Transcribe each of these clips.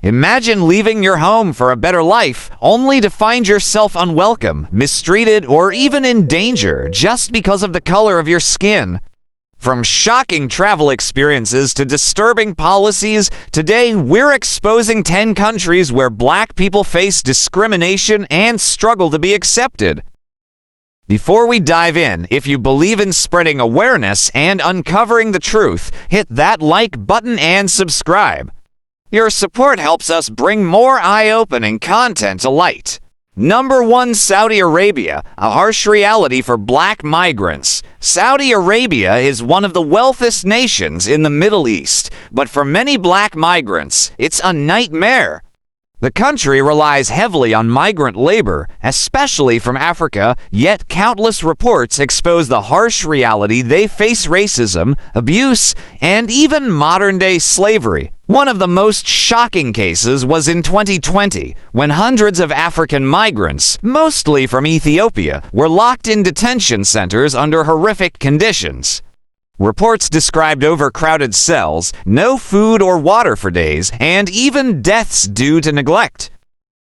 Imagine leaving your home for a better life, only to find yourself unwelcome, mistreated, or even in danger just because of the color of your skin. From shocking travel experiences to disturbing policies, today we're exposing 10 countries where black people face discrimination and struggle to be accepted. Before we dive in, if you believe in spreading awareness and uncovering the truth, hit that like button and subscribe. Your support helps us bring more eye-opening content to light. Number 1. Saudi Arabia, a harsh reality for black migrants. Saudi Arabia is one of the wealthiest nations in the Middle East, but for many black migrants, it's a nightmare. The country relies heavily on migrant labor, especially from Africa, yet countless reports expose the harsh reality they face: racism, abuse, and even modern-day slavery. One of the most shocking cases was in 2020, when hundreds of African migrants, mostly from Ethiopia, were locked in detention centers under horrific conditions. Reports described overcrowded cells, no food or water for days, and even deaths due to neglect.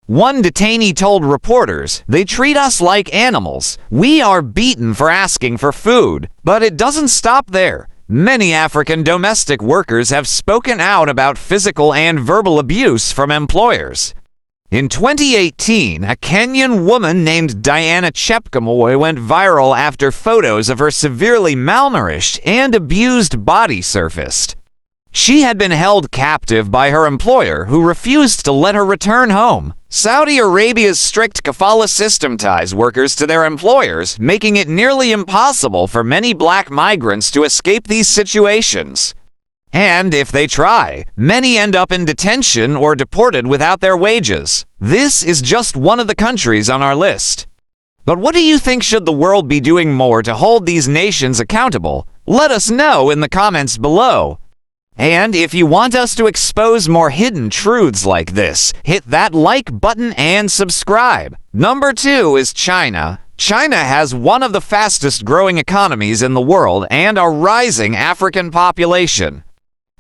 One detainee told reporters, "They treat us like animals. We are beaten for asking for food." But it doesn't stop there. Many African domestic workers have spoken out about physical and verbal abuse from employers. In 2018, a Kenyan woman named Diana Chepkemoy went viral after photos of her severely malnourished and abused body surfaced. She had been held captive by her employer, who refused to let her return home. Saudi Arabia's strict kafala system ties workers to their employers, making it nearly impossible for many black migrants to escape these situations. And if they try, many end up in detention or deported without their wages. This is just one of the countries on our list. But what do you think should the world be doing more to hold these nations accountable? Let us know in the comments below. And if you want us to expose more hidden truths like this, hit that like button and subscribe. Number 2 is China. China has one of the fastest growing economies in the world and a rising African population.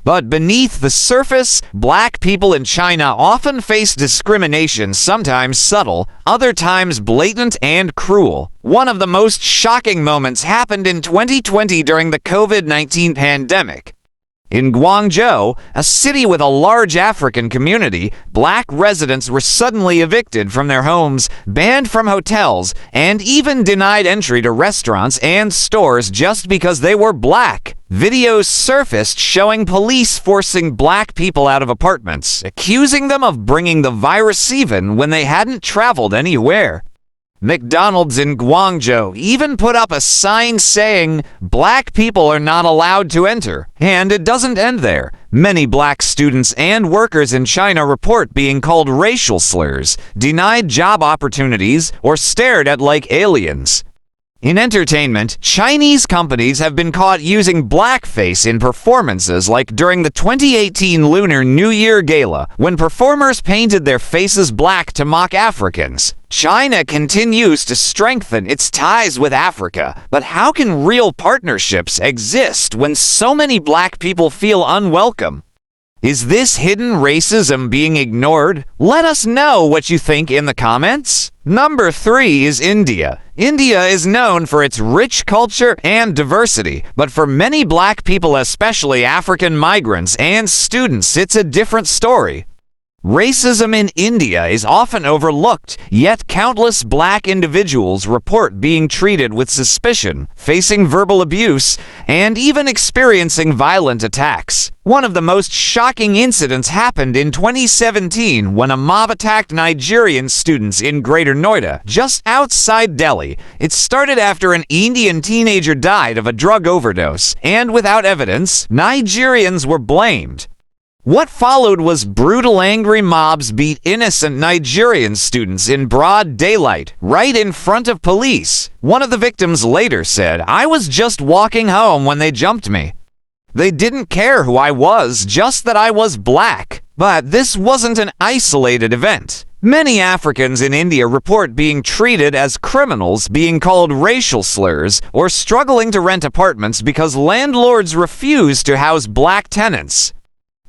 But beneath the surface, black people in China often face discrimination, sometimes subtle, other times blatant and cruel. One of the most shocking moments happened in 2020 during the COVID-19 pandemic. In Guangzhou, a city with a large African community, black residents were suddenly evicted from their homes, banned from hotels, and even denied entry to restaurants and stores just because they were black. Videos surfaced showing police forcing black people out of apartments, accusing them of bringing the virus even when they hadn't traveled anywhere. McDonald's in Guangzhou even put up a sign saying, "Black people are not allowed to enter." And it doesn't end there. Many black students and workers in China report being called racial slurs, denied job opportunities, or stared at like aliens. In entertainment, Chinese companies have been caught using blackface in performances, like during the 2018 Lunar New Year Gala, when performers painted their faces black to mock Africans. China continues to strengthen its ties with Africa, but how can real partnerships exist when so many black people feel unwelcome? Is this hidden racism being ignored? Let us know what you think in the comments. Number 3 is India. India is known for its rich culture and diversity, but for many black people, especially African migrants and students, it's a different story. Racism in India is often overlooked, yet countless black individuals report being treated with suspicion, facing verbal abuse, and even experiencing violent attacks. One of the most shocking incidents happened in 2017 when a mob attacked Nigerian students in Greater Noida, just outside Delhi. It started after an Indian teenager died of a drug overdose, and without evidence, Nigerians were blamed. What followed was brutal, angry mobs beat innocent Nigerian students in broad daylight, right in front of police. One of the victims later said, "I was just walking home when they jumped me. They didn't care who I was, just that I was black." But this wasn't an isolated event. Many Africans in India report being treated as criminals, being called racial slurs, or struggling to rent apartments because landlords refuse to house black tenants.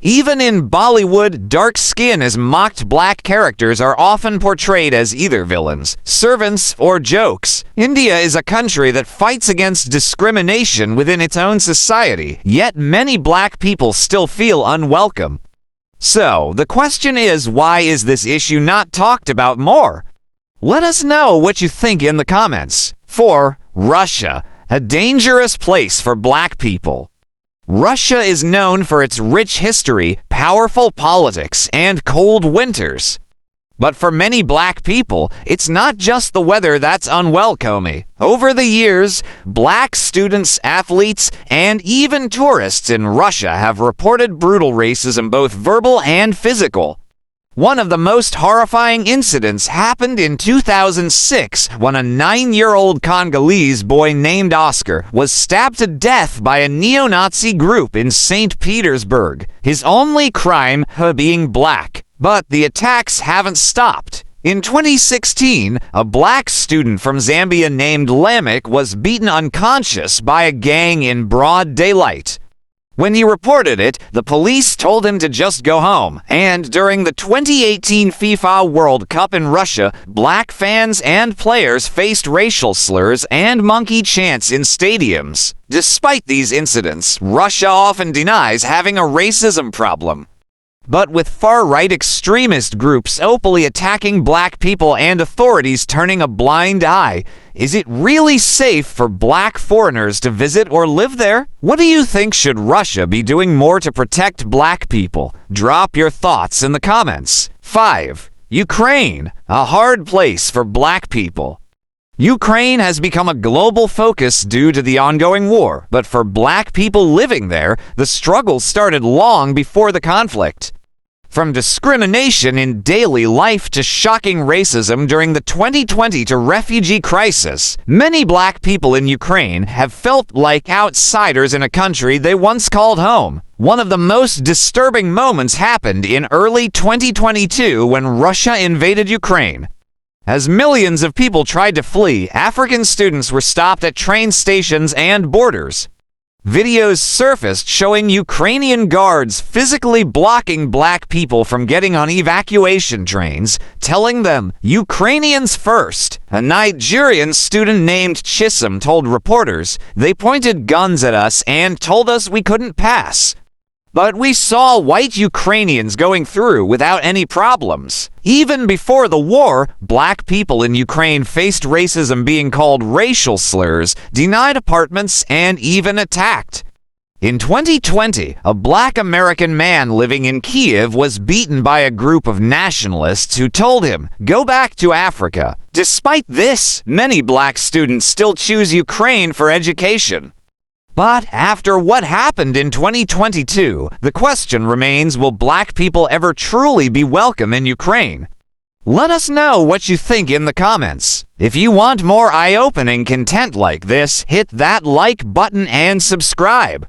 Even in Bollywood, dark skin as mocked black characters are often portrayed as either villains, servants, or jokes. India is a country that fights against discrimination within its own society, yet many black people still feel unwelcome. So, the question is, why is this issue not talked about more? Let us know what you think in the comments. 4. Russia, a dangerous place for black people. Russia is known for its rich history, powerful politics, and cold winters. But for many black people, it's not just the weather that's unwelcoming. Over the years, black students, athletes, and even tourists in Russia have reported brutal racism, both verbal and physical. One of the most horrifying incidents happened in 2006 when a 9-year-old Congolese boy named Oscar was stabbed to death by a neo-Nazi group in St. Petersburg, his only crime being black. But the attacks haven't stopped. In 2016, a black student from Zambia named Lamek was beaten unconscious by a gang in broad daylight. When he reported it, the police told him to just go home, and during the 2018 FIFA World Cup in Russia, black fans and players faced racial slurs and monkey chants in stadiums. Despite these incidents, Russia often denies having a racism problem. But with far-right extremist groups openly attacking black people and authorities turning a blind eye, is it really safe for black foreigners to visit or live there? What do you think? Should Russia be doing more to protect black people? Drop your thoughts in the comments. 5. Ukraine, a hard place for black people. Ukraine has become a global focus due to the ongoing war, but for black people living there, the struggle started long before the conflict. From discrimination in daily life to shocking racism during the 2020 refugee crisis, many black people in Ukraine have felt like outsiders in a country they once called home. One of the most disturbing moments happened in early 2022 when Russia invaded Ukraine. As millions of people tried to flee, African students were stopped at train stations and borders. Videos surfaced showing Ukrainian guards physically blocking black people from getting on evacuation trains, telling them, "Ukrainians first." A Nigerian student named Chisom told reporters, "They pointed guns at us and told us we couldn't pass. But we saw white Ukrainians going through without any problems." Even before the war, black people in Ukraine faced racism, being called racial slurs, denied apartments, and even attacked. In 2020, a black American man living in Kiev was beaten by a group of nationalists who told him, "Go back to Africa." Despite this, many black students still choose Ukraine for education. But after what happened in 2022, the question remains, will black people ever truly be welcome in Ukraine? Let us know what you think in the comments. If you want more eye-opening content like this, hit that like button and subscribe.